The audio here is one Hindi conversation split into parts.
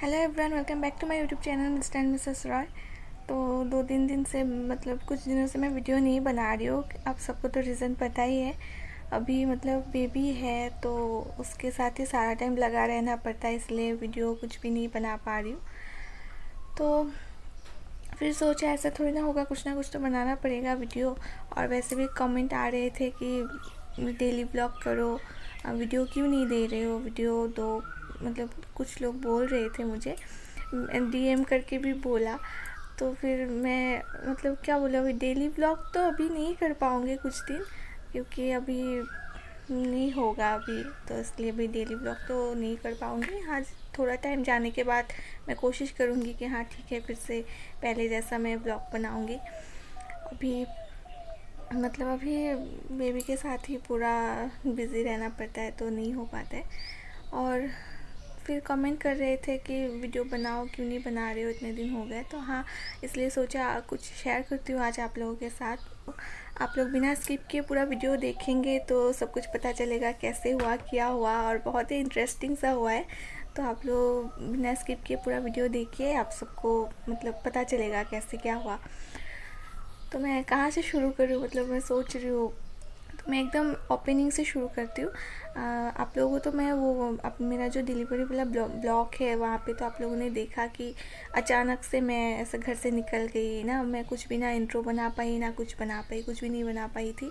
Hello everyone, welcome back to my YouTube channel Mr and Mrs Roy. तो 2-3 दिन से कुछ दिनों से मैं वीडियो नहीं बना रही हूँ। आप सबको तो रीज़न पता ही है। अभी बेबी है तो उसके साथ ही सारा टाइम लगा रहना पड़ता है, इसलिए वीडियो कुछ भी नहीं बना पा रही हूँ। तो फिर सोचा ऐसा थोड़ी ना होगा, कुछ ना कुछ तो बनाना पड़ेगा वीडियो। और वैसे भी कमेंट आ रहे थे कि डेली ब्लॉग करो, वीडियो क्यों नहीं दे रहे हो, वीडियो दो। कुछ लोग बोल रहे थे मुझे, डीएम करके भी बोला। तो फिर मैं क्या बोला, अभी डेली ब्लॉग तो अभी नहीं कर पाऊँगी कुछ दिन, क्योंकि अभी नहीं होगा अभी, तो इसलिए अभी डेली ब्लॉग तो नहीं कर पाऊँगी। हाँ, थोड़ा टाइम जाने के बाद मैं कोशिश करूँगी कि हाँ ठीक है, फिर से पहले जैसा मैं ब्लॉग बनाऊँगी। अभी अभी बेबी के साथ ही पूरा बिज़ी रहना पड़ता है, तो नहीं हो पाता है। और फिर कमेंट कर रहे थे कि वीडियो बनाओ, क्यों नहीं बना रहे हो, इतने दिन हो गए। तो हाँ, इसलिए सोचा कुछ शेयर करती हूँ आज आप लोगों के साथ। आप लोग बिना स्किप किए पूरा वीडियो देखेंगे तो सब कुछ पता चलेगा, कैसे हुआ, क्या हुआ, और बहुत ही इंटरेस्टिंग सा हुआ है। तो आप लोग बिना स्किप किए पूरा वीडियो देखिए, आप सबको पता चलेगा कैसे क्या हुआ। तो मैं कहाँ से शुरू करूँ, मैं सोच रही हूँ। तो मैं एकदम ओपनिंग से शुरू करती हूँ। आप लोगों को तो मैं मेरा जो डिलीवरी वाला ब्लॉग है वहाँ पे तो आप लोगों ने देखा कि अचानक से मैं ऐसे घर से निकल गई ना, मैं कुछ भी ना इंट्रो बना पाई, ना कुछ बना पाई, कुछ भी नहीं बना पाई थी।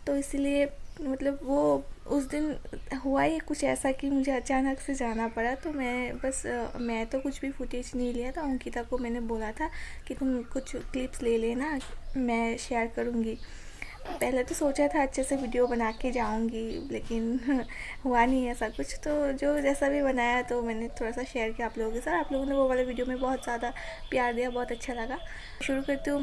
तो इसलिए वो उस दिन हुआ ही कुछ ऐसा कि मुझे अचानक से जाना पड़ा। तो मैं तो कुछ भी फुटेज नहीं लिया था। अंकिता को मैंने बोला था कि तुम कुछ क्लिप्स ले लेना, मैं शेयर करूँगी। पहले तो सोचा था अच्छे से वीडियो बना के जाऊंगी, लेकिन हुआ नहीं ऐसा कुछ। तो जो जैसा भी बनाया तो मैंने थोड़ा सा शेयर किया आप लोगों के साथ। आप लोगों ने वो वाले वीडियो में बहुत ज़्यादा प्यार दिया, बहुत अच्छा लगा। शुरू करती हूँ।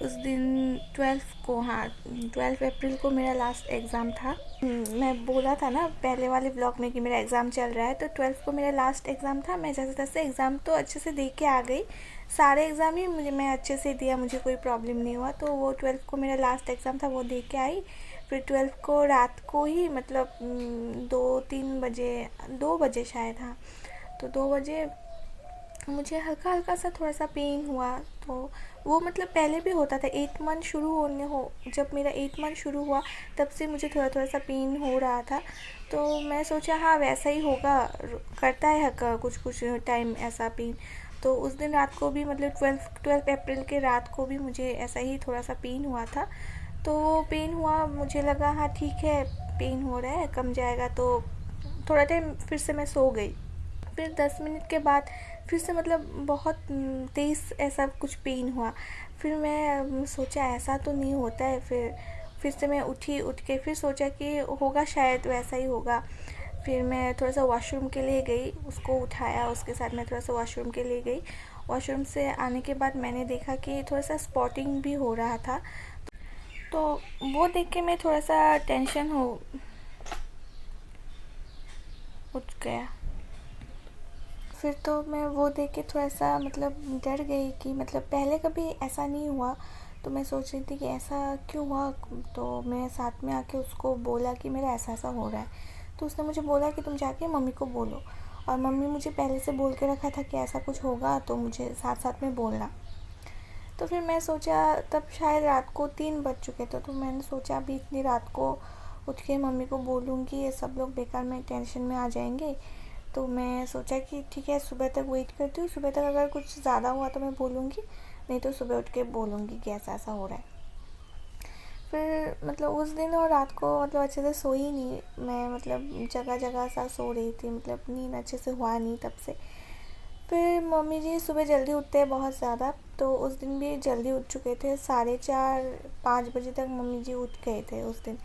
उस दिन 12 को, हाँ 12 अप्रैल को मेरा लास्ट एग्ज़ाम था। मैं बोला था ना पहले वाले ब्लॉग में कि मेरा एग्ज़ाम चल रहा है, तो 12 को मेरा लास्ट एग्ज़ाम था। मैं जैसे तैसे एग्ज़ाम तो अच्छे से दे के आ गई, सारे एग्ज़ाम ही मैं अच्छे से दिया, मुझे कोई प्रॉब्लम नहीं हुआ। तो वो 12 को मेरा लास्ट एग्ज़ाम था, वो दे के आई। फिर 12 को रात को ही 2-3 बजे, 2 बजे शायद, हाँ, तो 2 बजे मुझे हल्का हल्का सा थोड़ा सा पेन हुआ। तो वो पहले भी होता था, 8 मंथ शुरू होने हो जब मेरा 8 मंथ शुरू हुआ तब से मुझे थोड़ा थोड़ा सा पेन हो रहा था। तो मैं सोचा हाँ वैसा ही होगा, करता है कुछ कुछ टाइम ऐसा पेन। तो उस दिन रात को भी 12 अप्रैल के रात को भी मुझे ऐसा ही थोड़ा सा पेन हुआ था। तो वो पेन हुआ, मुझे लगा हाँ ठीक है, पेन हो रहा है, कम जाएगा। तो थोड़ा टाइम फिर से मैं सो गई। फिर 10 मिनट के बाद फिर से बहुत तेज़ ऐसा कुछ पेन हुआ। फिर मैं सोचा ऐसा तो नहीं होता है। फिर से मैं उठी, उठ के फिर सोचा कि होगा, शायद वैसा ही होगा। फिर मैं थोड़ा सा वॉशरूम के लिए गई, उसको उठाया, उसके साथ मैं थोड़ा सा वॉशरूम के लिए गई। वॉशरूम से आने के बाद मैंने देखा कि थोड़ा सा स्पॉटिंग भी हो रहा था। तो वो देख के मैं थोड़ा सा टेंशन हो उठ गया। फिर तो मैं वो देख के थोड़ा सा डर गई कि पहले कभी ऐसा नहीं हुआ। तो मैं सोच रही थी कि ऐसा क्यों हुआ। तो मैं साथ में आके उसको बोला कि मेरा ऐसा ऐसा हो रहा है। तो उसने मुझे बोला कि तुम जाके मम्मी को बोलो। और मम्मी मुझे पहले से बोल के रखा था कि ऐसा कुछ होगा तो मुझे साथ साथ में बोलना। तो फिर मैं सोचा, तब शायद रात को 3 बज चुके थे। तो मैंने सोचा अभी इतनी रात को उठ के मम्मी को बोलूँगी, ये सब लोग बेकार में टेंशन में आ जाएंगे। तो मैं सोचा कि ठीक है, सुबह तक वेट करती हूँ, सुबह तक अगर कुछ ज़्यादा हुआ तो मैं बोलूँगी, नहीं तो सुबह उठ के बोलूँगी कि ऐसा ऐसा हो रहा है। फिर उस दिन और रात को अच्छे से सोई नहीं मैं, जगह जगह सा सो रही थी, नींद अच्छे से हुआ नहीं तब से। फिर मम्मी जी सुबह जल्दी उठते हैं बहुत ज़्यादा, तो उस दिन भी जल्दी उठ चुके थे, 4:30-5 बजे तक मम्मी जी उठ गए थे उस दिन।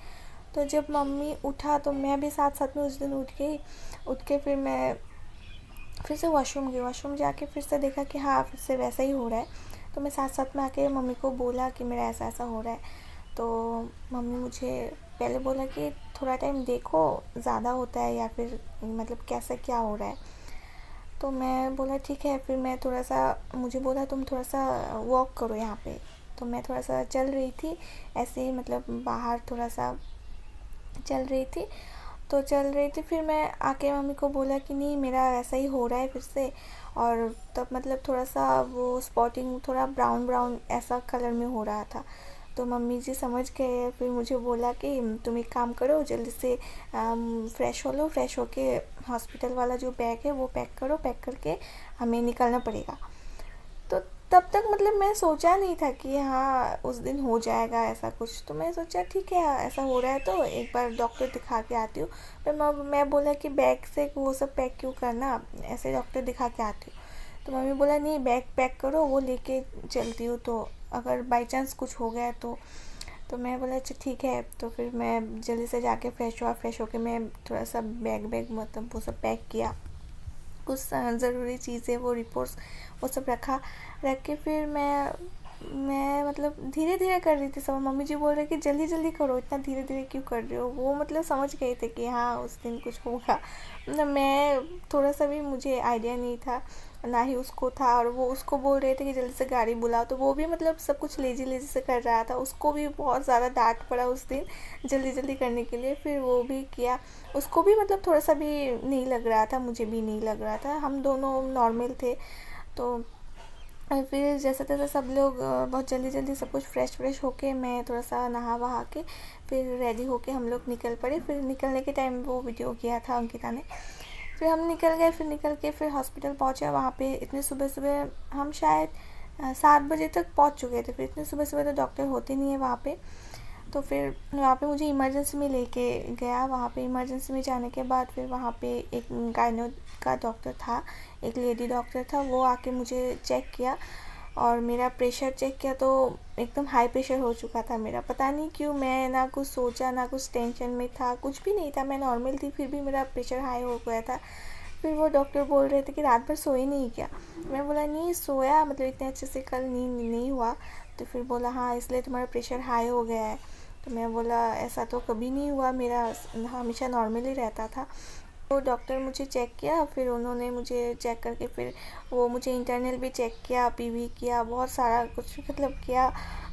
तो जब मम्मी उठा तो मैं भी साथ साथ में उस दिन उठ गई। उठ के फिर मैं फिर से वॉशरूम गई, वॉशरूम जाके फिर से देखा कि हाँ फिर से वैसा ही हो रहा है। तो मैं साथ साथ में आके मम्मी को बोला कि मेरा ऐसा ऐसा हो रहा है। तो मम्मी मुझे पहले बोला कि थोड़ा टाइम देखो, ज़्यादा होता है या फिर कैसे क्या हो रहा है। तो मैं बोला ठीक है। फिर मैं थोड़ा सा, मुझे बोला तुम थोड़ा सा वॉक करो यहाँ पे। तो मैं थोड़ा सा चल रही थी ऐसे ही, बाहर थोड़ा सा चल रही थी। तो चल रही थी। फिर मैं आके मम्मी को बोला कि नहीं मेरा ऐसा ही हो रहा है फिर से, और तब मतलब थोड़ा सा वो स्पॉटिंग थोड़ा ब्राउन ब्राउन ऐसा कलर में हो रहा था। तो मम्मी जी समझ गए, फिर मुझे बोला कि तुम एक काम करो, जल्दी से फ़्रेश हो लो, फ्रेश होके हॉस्पिटल वाला जो बैग है वो पैक करो, पैक करके हमें निकलना पड़ेगा। तो तब तक मतलब मैं सोचा नहीं था कि हाँ उस दिन हो जाएगा ऐसा कुछ। तो मैं सोचा ठीक है ऐसा हो रहा है तो एक बार डॉक्टर दिखा के आती हूँ। फिर मैं बोला कि बैग से वो सब पैक क्यों करना, ऐसे डॉक्टर दिखा के आती हूँ। तो मम्मी बोला नहीं बैग पैक करो, वो लेके चलती हूँ तो अगर बाई चांस कुछ हो गया तो मैं बोला अच्छा ठीक है। तो फिर मैं जल्दी से जाके फ्रेश हुआ, फ्रेश होके मैं थोड़ा सा बैग मतलब वो सब पैक किया, कुछ ज़रूरी चीज़ें वो रिपोर्ट्स वो सब रख के फिर मैं मतलब धीरे धीरे कर रही थी सब। मम्मी जी बोल रहे कि जल्दी जल्दी करो, इतना धीरे धीरे क्यों कर रहे हो। वो मतलब समझ गए थे कि हाँ उस दिन कुछ होगा। मतलब मैं थोड़ा सा भी मुझे आइडिया नहीं था, ना ही उसको था। और वो उसको बोल रहे थे कि जल्दी से गाड़ी बुलाओ, तो वो भी मतलब सब कुछ लेजी लेजी से कर रहा था। उसको भी बहुत ज़्यादा डांट पड़ा उस दिन जल्दी जल्दी करने के लिए। फिर वो भी किया, उसको भी मतलब थोड़ा सा भी नहीं लग रहा था, मुझे भी नहीं लग रहा था, हम दोनों नॉर्मल थे। तो फिर जैसे तैसे सब लोग बहुत जल्दी जल्दी सब कुछ फ्रेश होके मैं थोड़ा सा नहा वहा के फिर रेडी होके हम लोग निकल पड़े। फिर निकलने के टाइम वो वीडियो किया था अंकिता ने। फिर हम निकल गए, फिर निकल के फिर हॉस्पिटल पहुँचे। वहाँ पे इतने सुबह सुबह हम शायद 7 बजे तक पहुँच चुके थे। फिर इतने सुबह सुबह तो डॉक्टर होते नहीं है वहाँ पे। तो फिर वहाँ पे मुझे इमरजेंसी में लेके गया। वहाँ पे इमरजेंसी में जाने के बाद फिर वहाँ पे एक गायनो का डॉक्टर था, एक लेडी डॉक्टर था। वो आके मुझे चेक किया और मेरा प्रेशर चेक किया तो एकदम हाई प्रेशर हो चुका था मेरा। पता नहीं क्यों मैं ना कुछ सोचा ना कुछ टेंशन में था, कुछ भी नहीं था, मैं नॉर्मल थी, फिर भी मेरा प्रेशर हाई हो गया था। फिर वो डॉक्टर बोल रहे थे कि रात भर सोए नहीं क्या। मैं बोला नहीं सोया, मतलब इतने अच्छे से कल नींद नहीं हुआ। तो फिर बोला हाँ इसलिए तुम्हारा प्रेशर हाई हो गया है। तो मैं बोला ऐसा तो कभी नहीं हुआ, मेरा हमेशा नॉर्मल ही रहता था। तो डॉक्टर मुझे चेक किया, फिर उन्होंने मुझे चेक करके फिर वो मुझे इंटरनल भी चेक किया, पीवी किया, बहुत सारा कुछ मतलब किया।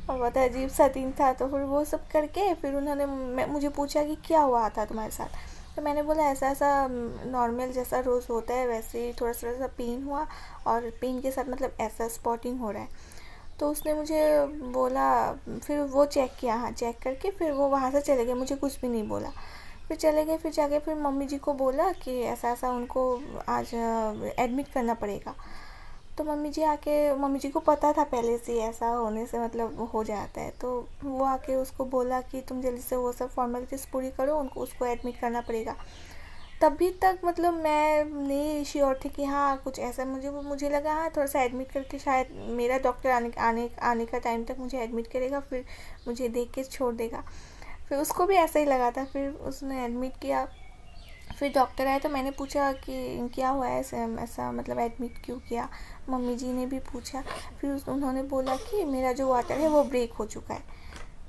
और बहुत अजीब सा दिन था। तो फिर वो सब करके फिर उन्होंने मुझे पूछा कि क्या हुआ था तुम्हारे साथ। तो मैंने बोला ऐसा ऐसा नॉर्मल जैसा रोज़ होता है वैसे ही थोड़ा सा पेन हुआ, और पेन के साथ मतलब ऐसा स्पॉटिंग हो रहा है। तो उसने मुझे बोला, फिर वो चेक किया, हाँ चेक करके फिर वो वहाँ से चले गए, मुझे कुछ भी नहीं बोला। फिर चले गए। फिर जाके फिर मम्मी जी को बोला कि ऐसा ऐसा उनको आज एडमिट करना पड़ेगा। तो मम्मी जी को पता था पहले से ऐसा होने से मतलब हो जाता है। तो वो आके उसको बोला कि तुम जल्दी से वो सब फॉर्मेलिटीज़ पूरी करो, उनको उसको एडमिट करना पड़ेगा। तभी तक मतलब मैं नहीं श्योर थी कि हाँ कुछ ऐसा, मुझे लगा हाँ थोड़ा सा एडमिट करके शायद मेरा डॉक्टर आने का टाइम तक मुझे एडमिट करेगा, फिर मुझे देख के छोड़ देगा। फिर उसको भी ऐसा ही लगा था, फिर उसने एडमिट किया। फिर डॉक्टर आए तो मैंने पूछा कि क्या हुआ है ऐसा मतलब एडमिट क्यों किया। मम्मी जी ने भी पूछा। फिर उन्होंने बोला कि मेरा जो वाटर है वो ब्रेक हो चुका है।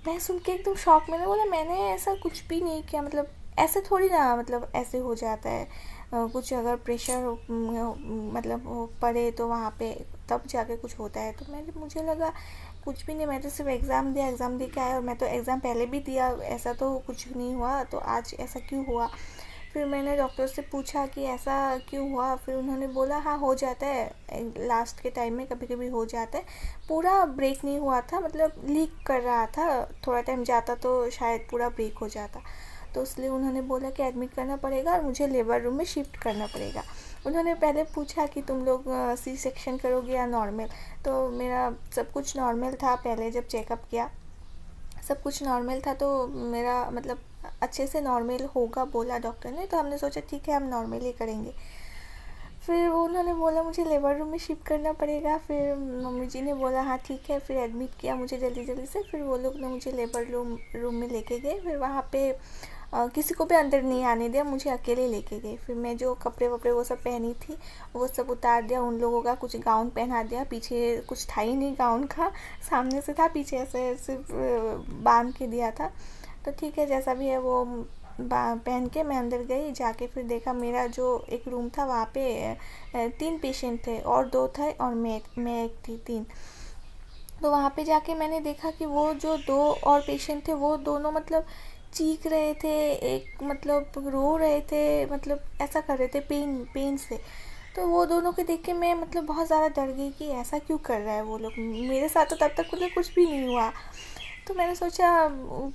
मैं सुन के एकदम शॉक में, बोला मैंने ऐसा कुछ भी नहीं किया, मतलब ऐसे थोड़ी ना मतलब ऐसे हो जाता है। कुछ अगर प्रेशर मतलब पड़े तो वहाँ पे तब जाके कुछ होता है। तो मुझे लगा कुछ भी नहीं, मैं तो सिर्फ एग्ज़ाम दे के आया, और मैं तो एग्ज़ाम पहले भी दिया, ऐसा तो कुछ नहीं हुआ, तो आज ऐसा क्यों हुआ। फिर मैंने डॉक्टर से पूछा कि ऐसा क्यों हुआ। फिर उन्होंने बोला हाँ हो जाता है, लास्ट के टाइम में कभी कभी हो जाता है। पूरा ब्रेक नहीं हुआ था, मतलब लीक कर रहा था, थोड़ा टाइम जाता तो शायद पूरा ब्रेक हो जाता। तो इसलिए उन्होंने बोला कि एडमिट करना पड़ेगा और मुझे लेबर रूम में शिफ्ट करना पड़ेगा। उन्होंने पहले पूछा कि तुम लोग सी सेक्शन करोगे या नॉर्मल। तो मेरा सब कुछ नॉर्मल था, पहले जब चेकअप किया सब कुछ नॉर्मल था। तो मेरा मतलब अच्छे से नॉर्मल होगा बोला डॉक्टर ने। तो हमने सोचा ठीक है हम नॉर्मल ही करेंगे। फिर वो उन्होंने बोला मुझे लेबर रूम में शिफ्ट करना पड़ेगा। फिर मम्मी जी ने बोला हाँ ठीक है, फिर एडमिट किया मुझे जल्दी जल्दी से। फिर वो लोग ने मुझे लेबर रूम में लेके गए। फिर वहाँ पे किसी को भी अंदर नहीं आने दिया, मुझे अकेले लेके गए। फिर मैं जो कपड़े वपड़े वो सब पहनी थी वो सब उतार दिया, उन लोगों का कुछ गाउन पहना दिया, पीछे कुछ था ही नहीं गाउन का, सामने से था, पीछे ऐसे सिर्फ बांध के दिया था। तो ठीक है जैसा भी है वो पहन के मैं अंदर गई। जाके फिर देखा मेरा जो एक रूम था वहाँ पे 3 पेशेंट थे और 2 थे और मैं एक थी, 3। तो वहाँ पे जाके मैंने देखा कि वो जो 2 और पेशेंट थे वो दोनों मतलब चीख रहे थे, एक मतलब रो रहे थे, मतलब ऐसा कर रहे थे पेन से। तो वो दोनों को देख के मैं मतलब बहुत ज़्यादा डर गई कि ऐसा क्यों कर रहा है वो लोग। मेरे साथ तो तब तक मतलब कुछ भी नहीं हुआ। तो मैंने सोचा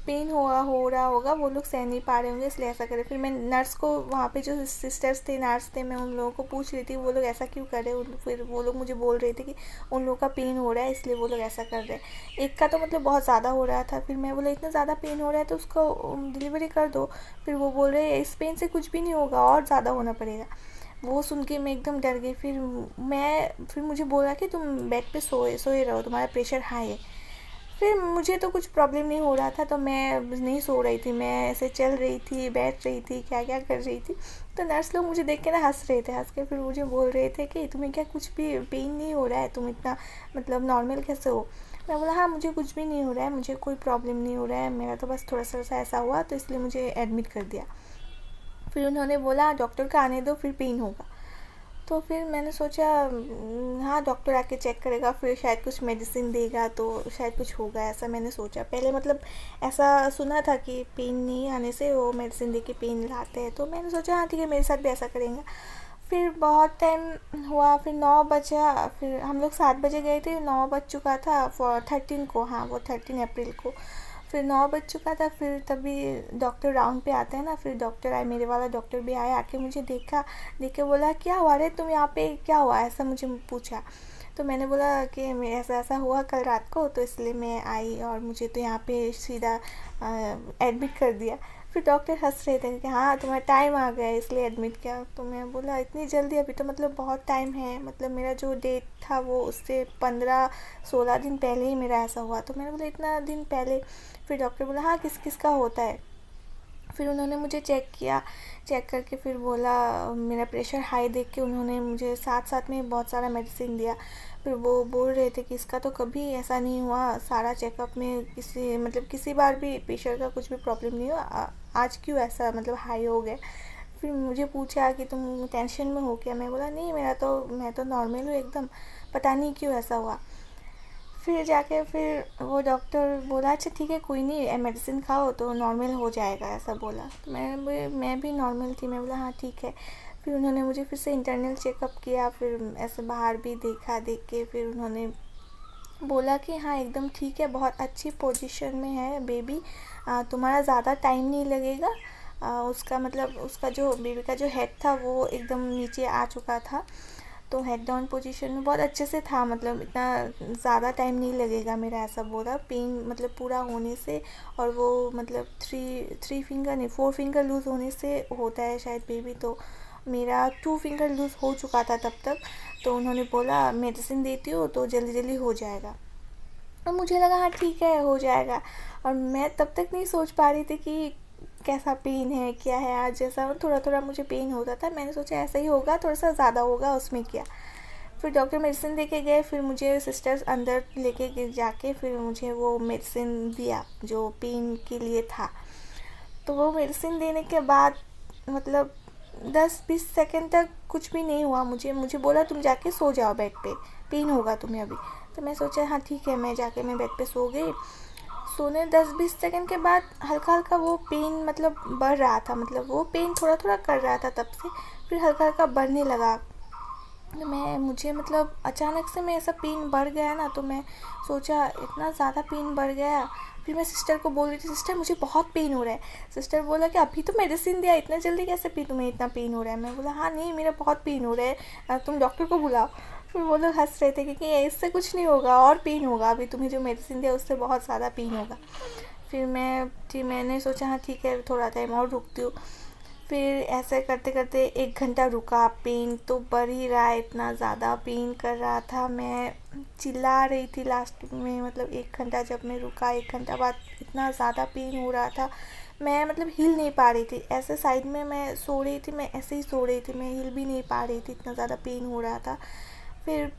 पेन हो रहा होगा, वो लोग सह नहीं पा रहे होंगे इसलिए ऐसा करे। फिर मैं नर्स को, वहाँ पे जो सिस्टर्स थे, नर्स थे, मैं उन लोगों को पूछ रही थी वो लोग ऐसा क्यों कर रहे हैं। फिर वो लोग मुझे बोल रहे थे कि उन लोगों का पेन हो रहा है इसलिए वो लोग ऐसा कर रहे हैं। एक का तो मतलब बहुत ज़्यादा हो रहा था। फिर मैं बोला इतना ज़्यादा पेन हो रहा है तो उसको डिलीवरी कर दो। फिर वो बोल रहे इस पेन से कुछ भी नहीं होगा, और ज़्यादा होना पड़ेगा। वो सुन के मैं एकदम डर गई। फिर मुझे बोला कि तुम बेड पे सोए सोए रहो, तुम्हारा प्रेशर हाई है। फिर मुझे तो कुछ प्रॉब्लम नहीं हो रहा था, तो मैं नहीं सो रही थी, मैं ऐसे चल रही थी, बैठ रही थी, क्या क्या कर रही थी। तो नर्स लोग मुझे देख के ना हंस रहे थे, हंस के फिर मुझे बोल रहे थे कि तुम्हें क्या कुछ भी पेन नहीं हो रहा है, तुम इतना मतलब नॉर्मल कैसे हो। मैं बोला हाँ मुझे कुछ भी नहीं हो रहा है, मुझे कोई प्रॉब्लम नहीं हो रहा है, मेरा तो बस थोड़ा सा ऐसा हुआ तो इसलिए मुझे एडमिट कर दिया। फिर उन्होंने बोला डॉक्टर का आने दो, फिर पेन होगा। तो फिर मैंने सोचा हाँ डॉक्टर आके चेक करेगा, फिर शायद कुछ मेडिसिन देगा तो शायद कुछ होगा, ऐसा मैंने सोचा। पहले मतलब ऐसा सुना था कि पेन नहीं आने से वो मेडिसिन दे के पेन लाते हैं, तो मैंने सोचा हाँ ठीक है मेरे साथ भी ऐसा करेंगे। फिर बहुत टाइम हुआ, फिर 9 बजा, फिर हम लोग 7 बजे गए थे, 9 बज चुका था फॉर 13 को, हाँ वो 13 अप्रैल को। फिर 9 बज चुका था। फिर तभी डॉक्टर राउंड पे आते हैं ना, फिर डॉक्टर आए, मेरे वाला डॉक्टर भी आया, आके मुझे देखा, देख के बोला क्या हुआ रे तुम यहाँ पे, क्या हुआ, ऐसा मुझे पूछा। तो मैंने बोला कि मेरे ऐसा ऐसा हुआ कल रात को, तो इसलिए मैं आई और मुझे तो यहाँ पे सीधा एडमिट कर दिया। फिर डॉक्टर हंस रहे थे कि हाँ तुम्हारा टाइम आ गया इसलिए एडमिट किया। तो मैं बोला इतनी जल्दी, अभी तो मतलब बहुत टाइम है, मतलब मेरा जो डेट था वो उससे 15-16 दिन पहले ही मेरा ऐसा हुआ। तो मैंने बोला इतना दिन पहले। फिर डॉक्टर बोला हाँ किस किस का होता है। फिर उन्होंने मुझे चेक किया, चेक करके फिर बोला, मेरा प्रेशर हाई देख के उन्होंने मुझे साथ साथ में बहुत सारा मेडिसिन दिया। फिर वो बोल रहे थे कि इसका तो कभी ऐसा नहीं हुआ, सारा चेकअप में किसी मतलब किसी बार भी प्रेशर का कुछ भी प्रॉब्लम नहीं हुआ, आज क्यों ऐसा मतलब हाई हो गया। फिर मुझे पूछा कि तुम टेंशन में हो क्या। मैं बोला नहीं मैं तो नॉर्मल हूँ एकदम, पता नहीं क्यों ऐसा हुआ। फिर जाके फिर वो डॉक्टर बोला अच्छा ठीक है कोई नहीं, मेडिसिन खाओ तो नॉर्मल हो जाएगा, ऐसा बोला। तो मैं भी नॉर्मल थी, मैं बोला हाँ ठीक है। फिर उन्होंने मुझे फिर से इंटरनल चेकअप किया, फिर ऐसे बाहर भी देखा, देख के फिर उन्होंने बोला कि हाँ एकदम ठीक है, बहुत अच्छी पोजीशन में है बेबी, तुम्हारा ज़्यादा टाइम नहीं लगेगा। उसका मतलब उसका जो बेबी का जो हेड था वो एकदम नीचे आ चुका था, तो हेड डाउन पोजीशन में बहुत अच्छे से था, मतलब इतना ज़्यादा टाइम नहीं लगेगा मेरा, ऐसा बोला। पेन मतलब पूरा होने से, और वो मतलब थ्री फिंगर नहीं 4 फिंगर लूज़ होने से होता है शायद बेबी, तो मेरा 2 फिंगर लूज़ हो चुका था तब तक। तो उन्होंने बोला मेडिसिन देती हो तो जल्दी जल्दी हो जाएगा। और मुझे लगा हाँ ठीक है हो जाएगा। और मैं तब तक नहीं सोच पा रही थी कि कैसा पेन है क्या है। आज जैसा थोड़ा थोड़ा मुझे पेन होता था, मैंने सोचा ऐसा ही होगा, थोड़ा सा ज़्यादा होगा, उसमें क्या। फिर डॉक्टर मेडिसिन दे के गए, फिर मुझे सिस्टर्स अंदर लेके जाके फिर मुझे वो मेडिसिन दिया जो पेन के लिए था। तो वो मेडिसिन देने के बाद मतलब 10-20 सेकंड तक कुछ भी नहीं हुआ मुझे बोला तुम जाके सो जाओ बेड पे, पेन होगा तुम्हें अभी। तो मैं सोचा हाँ ठीक है, मैं बेड पे सो गई। सोने 10-20 सेकंड के बाद हल्का हल्का वो पेन मतलब बढ़ रहा था, मतलब वो पेन थोड़ा थोड़ा कर रहा था तब से, फिर हल्का हल्का बढ़ने लगा। तो मुझे मतलब अचानक से मैं ऐसा पेन बढ़ गया ना, तो मैं सोचा इतना ज़्यादा पेन बढ़ गया। फिर मैं सिस्टर को बोल रही थी सिस्टर मुझे बहुत पेन हो रहा है। सिस्टर बोला कि अभी तो मेडिसिन दिया, इतना जल्दी कैसे तुम्हें इतना पेन हो रहा है। मैं बोला हाँ नहीं मेरा बहुत पेन हो रहा है, तुम डॉक्टर को बुलाओ। फिर वो लोग हंस रहे थे क्योंकि इससे कुछ नहीं होगा, और पेन होगा, अभी तुम्हें जो मेडिसिन दिया उससे बहुत ज़्यादा पेन होगा। मैंने सोचा हाँ ठीक है थोड़ा टाइम और रुकती हूँ। फिर ऐसे करते करते 1 घंटा रुका, पेन तो बढ़ ही रहा है, इतना ज़्यादा पेन कर रहा था, मैं चिल्ला रही थी लास्ट में। मतलब 1 घंटा जब मैं रुका, 1 घंटा बाद इतना ज़्यादा पेन हो रहा था, मैं मतलब हिल नहीं पा रही थी। ऐसे साइड में मैं सो रही थी, मैं ऐसे ही सो रही थी, मैं हिल भी नहीं पा रही थी, इतना ज़्यादा पेन हो रहा था। फिर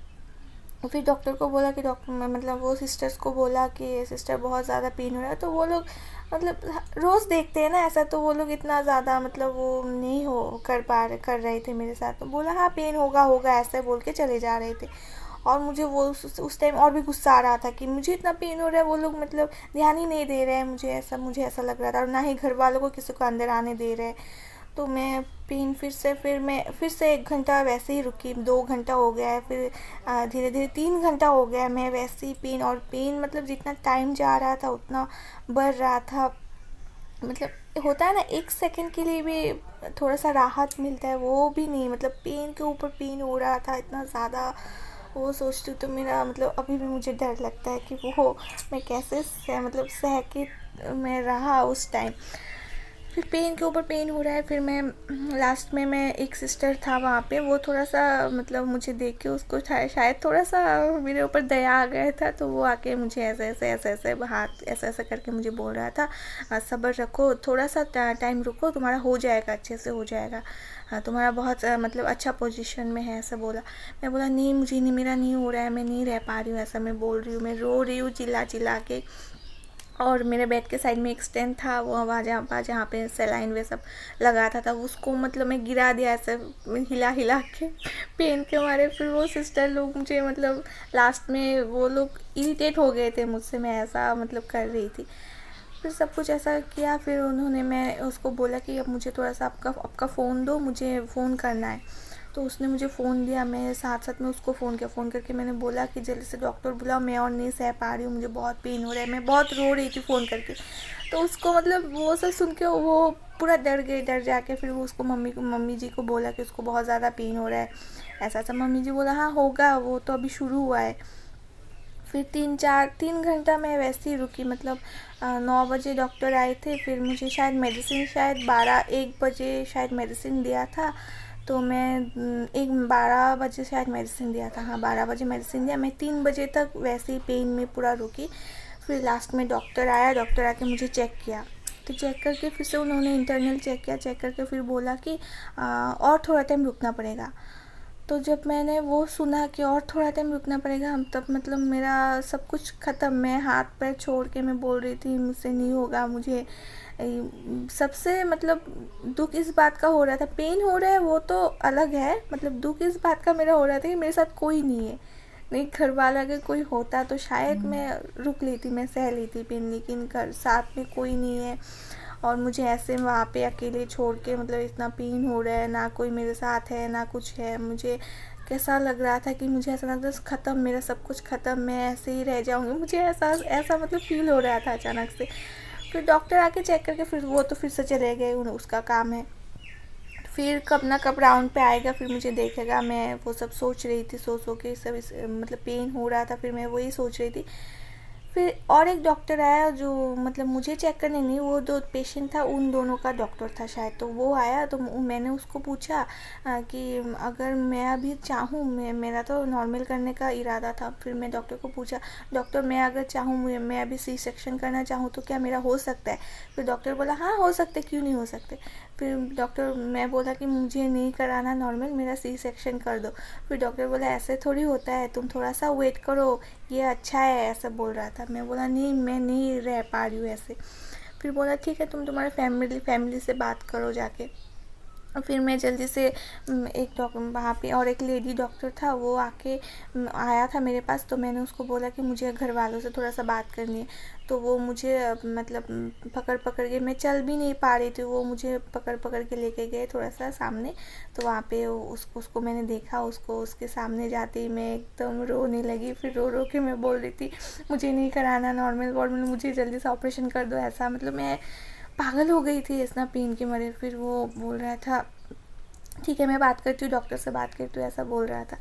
फिर डॉक्टर को बोला कि डॉक्टर मतलब वो सिस्टर्स को बोला कि सिस्टर बहुत ज़्यादा पेन हो रहा है। तो वो लोग मतलब रोज़ देखते हैं ना ऐसा, तो वो लोग इतना ज़्यादा मतलब वो नहीं कर रहे थे मेरे साथ। तो बोला हाँ पेन होगा होगा ऐसे बोल के चले जा रहे थे। और मुझे वो उस टाइम और भी गुस्सा आ रहा था कि मुझे इतना पेन हो रहा है, वो लोग मतलब ध्यान ही नहीं दे रहे हैं, मुझे ऐसा लग रहा था, और ना ही घर वालों को किसी को अंदर आने दे रहे। तो मैं पेन फिर से 1 घंटा वैसे ही रुकी, 2 घंटा हो गया है, फिर धीरे धीरे 3 घंटा हो गया है, मैं वैसे ही पेन मतलब जितना टाइम जा रहा था उतना बढ़ रहा था। मतलब होता है ना, 1 सेकंड के लिए भी थोड़ा सा राहत मिलता है, वो भी नहीं, मतलब पेन के ऊपर पेन हो रहा था इतना ज़्यादा। वो सोचती हूँ तो मेरा मतलब अभी भी मुझे डर लगता है कि वो मैं कैसे सह के मैं रहा उस टाइम। फिर पेन के ऊपर पेन हो रहा है, फिर मैं लास्ट में मैं एक सिस्टर था वहाँ पे, वो थोड़ा सा मतलब मुझे देख के उसको शायद थोड़ा सा मेरे ऊपर दया आ गया था, तो वो आके मुझे ऐसे हाथ ऐसा करके मुझे बोल रहा था, सब्र रखो, थोड़ा सा टाइम रुको, तुम्हारा हो जाएगा, अच्छे से हो जाएगा, हाँ तुम्हारा बहुत मतलब अच्छा पोजीशन में है, ऐसा बोला। मैं बोला नहीं, मुझे नहीं, मेरा नहीं हो रहा है, मैं नहीं रह पा रही हूँ, ऐसा मैं बोल रही हूँ, मैं रो रही हूँ चिल्ला चिल्ला के। और मेरे बेड के साइड में एक स्टैंड था, वो वहाँ जहाँ पे सेलाइन वे सब लगाता था, उसको मतलब मैं गिरा दिया ऐसे हिला हिला के पेन के मारे। फिर वो सिस्टर लोग मुझे मतलब लास्ट में वो लोग इरिटेट हो गए थे मुझसे, मैं ऐसा मतलब कर रही थी। फिर सब कुछ ऐसा किया, फिर उन्होंने मैं उसको बोला कि अब मुझे थोड़ा सा आपका फ़ोन दो, मुझे फ़ोन करना है। तो उसने मुझे फ़ोन दिया, मैं साथ साथ में उसको फ़ोन किया, फ़ोन करके मैंने बोला कि जल्दी से डॉक्टर बुलाओ, मैं और नहीं सह पा रही हूँ, मुझे बहुत पेन हो रहा है, मैं बहुत रो रही थी फ़ोन करके। तो उसको मतलब वो सब सुन के वो पूरा डर गई, डर जाके फिर वो उसको मम्मी जी को बोला कि उसको बहुत ज़्यादा पेन हो रहा है, ऐसा ऐसा। मम्मी जी बोला हाँ होगा, वो तो अभी शुरू हुआ है। फिर 3 घंटा मैं वैसे ही रुकी, मतलब 9 बजे डॉक्टर आए थे, फिर मुझे शायद मेडिसिन शायद 12-1 बजे शायद मेडिसिन दिया था। तो मैं 12 बजे शायद मेडिसिन दिया था, हाँ 12 बजे मेडिसिन दिया। मैं 3 बजे तक वैसे ही पेन में पूरा रुकी। फिर लास्ट में डॉक्टर आया, डॉक्टर आके मुझे चेक किया, तो चेक करके फिर से उन्होंने इंटरनल चेक किया, चेक करके फिर बोला कि और थोड़ा टाइम रुकना पड़ेगा। तो जब मैंने वो सुना कि और थोड़ा टाइम रुकना पड़ेगा, हम तब मतलब मेरा सब कुछ ख़त्म, मैं हाथ पैर छोड़ के मैं बोल रही थी मुझसे नहीं होगा। मुझे सबसे मतलब दुख इस बात का हो रहा था, पेन हो रहा है वो तो अलग है, मतलब दुख इस बात का मेरा हो रहा था कि मेरे साथ कोई नहीं है। नहीं, घर वाला अगर कोई होता तो शायद मैं रुक लेती, मैं सह लेती पेन, लेकिन घर साथ में कोई नहीं है और मुझे ऐसे वहाँ पे अकेले छोड़ के मतलब इतना पेन हो रहा है, ना कोई मेरे साथ है ना कुछ है। मुझे कैसा लग रहा था कि मुझे ऐसा लगता है ख़त्म, मेरा सब कुछ ख़त्म, मैं ऐसे ही रह जाऊँगी, मुझे ऐसा ऐसा मतलब फ़ील हो रहा था अचानक से। फिर डॉक्टर आके चेक करके फिर वो तो फिर से चले गए, उसका काम है, फिर कब ना कब राउंड पे आएगा, फिर मुझे देखेगा। मैं वो सब सोच रही थी, सो के सब मतलब पेन हो रहा था, फिर मैं वही सोच रही थी। फिर और एक डॉक्टर आया जो मतलब मुझे चेक करने नहीं, वो जो पेशेंट था उन दोनों का डॉक्टर था शायद। तो वो आया, तो मैंने उसको पूछा कि अगर मैं अभी चाहूँ, मेरा तो नॉर्मल करने का इरादा था। फिर मैं डॉक्टर को पूछा, डॉक्टर मैं अगर चाहूँ, मैं अभी सी सेक्शन करना चाहूँ तो क्या मेरा हो सकता है? फिर डॉक्टर बोला हाँ हो सकते, क्यों नहीं हो सकते। फिर मैं बोला कि मुझे नहीं कराना नॉर्मल, मेरा सी सेक्शन कर दो। फिर डॉक्टर बोला ऐसे थोड़ी होता है, तुम थोड़ा सा वेट करो, ये अच्छा है, ऐसा बोल रहा था। मैं बोला नहीं, मैं नहीं रह पा रही हूँ ऐसे। फिर बोला ठीक है, तुम तुम्हारे फैमिली से बात करो जाके। और फिर मैं जल्दी से एक डॉक्टर वहाँ पे और एक लेडी डॉक्टर था, वो आया था मेरे पास। तो मैंने उसको बोला कि मुझे घर वालों से थोड़ा सा बात करनी है। तो वो मुझे मतलब पकड़ पकड़ के, मैं चल भी नहीं पा रही थी, वो मुझे पकड़ पकड़ के लेके गए थोड़ा सा सामने। तो वहाँ पे उसको मैंने देखा, उसके सामने जाते ही मैं एकदम रोने लगी। फिर रो रो के मैं बोल रही थी मुझे नहीं कराना नॉर्मल वार्ड में, मुझे जल्दी से ऑपरेशन कर दो, ऐसा मतलब मैं पागल हो गई थी इतना पेन के मारे। फिर वो बोल रहा था ठीक है मैं बात करती हूँ, डॉक्टर से बात करती हूँ, ऐसा बोल रहा था।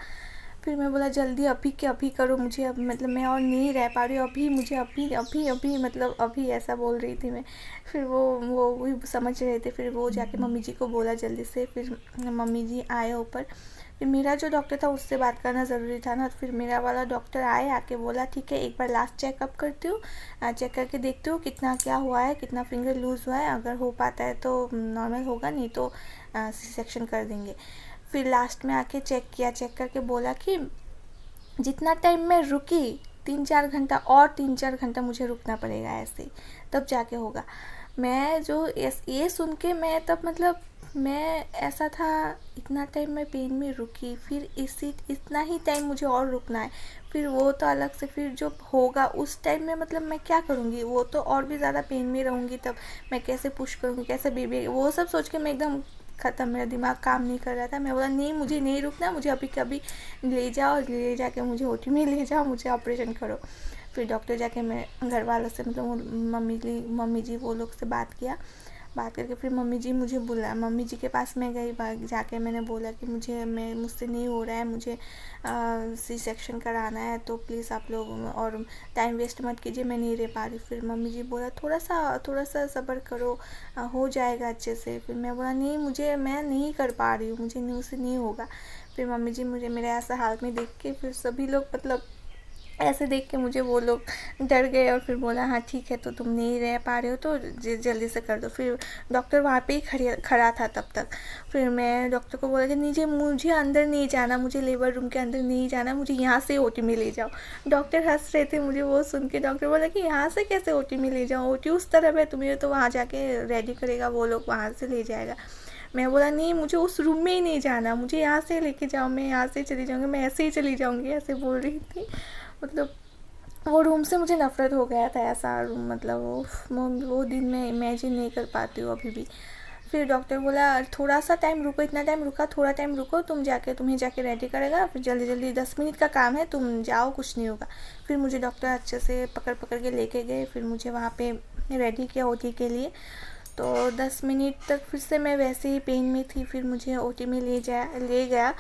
फिर मैं बोला जल्दी अभी के अभी करो, मुझे अब मतलब मैं और नहीं रह पा रही हूँ, अभी मुझे अभी अभी अभी मतलब अभी, ऐसा बोल रही थी मैं। फिर वो भी समझ रहे थे। फिर वो जाके मम्मी जी को बोला जल्दी से। फिर मम्मी जी आए ऊपर। फिर मेरा जो डॉक्टर था उससे बात करना ज़रूरी था ना। फिर मेरा वाला डॉक्टर आए, आके बोला ठीक है एक बार लास्ट चेकअप करती हूँ, चेक करके देखती हूँ कितना क्या हुआ है, कितना फिंगर लूज़ हुआ है, अगर हो पाता है तो नॉर्मल होगा, नहीं तो सी सेक्शन कर देंगे। फिर लास्ट में आके चेक किया, चेक करके बोला कि जितना टाइम मैं रुकी 3-4 घंटा और 3-4 घंटा मुझे रुकना पड़ेगा ऐसे, तब जाके होगा। मैं जो ये सुन के मैं तब मतलब मैं ऐसा था, इतना टाइम मैं पेन में रुकी, फिर इतना ही टाइम मुझे और रुकना है, फिर वो तो अलग से, फिर जो होगा उस टाइम में मतलब मैं क्या करूँगी, वो तो और भी ज़्यादा पेन में रहूँगी, तब मैं कैसे पुश करूँगी, कैसे बेबी, वो सब सोच के मैं एकदम ख़त्म, मेरा दिमाग काम नहीं कर रहा था। मैं बोला नहीं, मुझे नहीं रुकना, मुझे अभी कभी ले जाओ, ले जाके मुझे ओटी में ले जाओ, मुझे ऑपरेशन करो। फिर डॉक्टर जाके मैं घर वालों से मतलब मम्मी जी वो लोग से बात करके फिर मम्मी जी मुझे बुलाया, मम्मी जी के पास मैं गई, जाके मैंने बोला कि मुझसे नहीं हो रहा है, मुझे सी सेक्शन कराना है, तो प्लीज़ आप लोग और टाइम वेस्ट मत कीजिए, मैं नहीं रह पा रही। फिर मम्मी जी बोला थोड़ा सा सब्र करो, हो जाएगा अच्छे से। फिर मैं बोला नहीं, मैं नहीं कर पा रही हूँ, मुझसे नहीं होगा। फिर मम्मी जी मुझे मेरे ऐसा हाल में देख के, फिर सभी लोग मतलब ऐसे देख के मुझे वो लोग डर गए, और फिर बोला हाँ ठीक है, तो तुम नहीं रह पा रहे हो तो जल्दी से कर दो। फिर डॉक्टर वहाँ पे ही खड़ा था तब तक। फिर मैं डॉक्टर को बोला कि मुझे अंदर नहीं जाना, मुझे लेबर रूम के अंदर नहीं जाना, मुझे यहाँ से ओटी में ले जाओ। डॉक्टर हंस रहे थे मुझे वो सुन के। डॉक्टर बोला कि यहाँ से कैसे ओटी में ले जाओ, ओटी उस तरफ है, तुम्हें तो वहाँ जाके रेडी करेगा वो लोग, वहाँ से ले जाएगा। मैं बोला नहीं, मुझे उस रूम में ही नहीं जाना, मुझे यहाँ से लेके जाओ, मैं यहाँ से चली जाऊँगी, मैं ऐसे ही चली जाऊँगी, ऐसे बोल रही थी। मतलब वो रूम से मुझे नफ़रत हो गया था, ऐसा रूम, मतलब वो दिन मैं इमेजिन नहीं कर पाती हूँ अभी भी। फिर डॉक्टर बोला थोड़ा सा टाइम रुको, इतना टाइम रुका, थोड़ा टाइम रुको, तुम्हें जाके रेडी करेगा, फिर जल्दी जल्दी 10 मिनट का काम है, तुम जाओ, कुछ नहीं होगा। फिर मुझे डॉक्टर अच्छे से पकड़ पकड़ के लेके गए, फिर मुझे वहाँ पे रेडी किया ओटी के लिए। तो 10 मिनट तक फिर से मैं वैसे ही पेन में थी, फिर मुझे ओटी में ले गया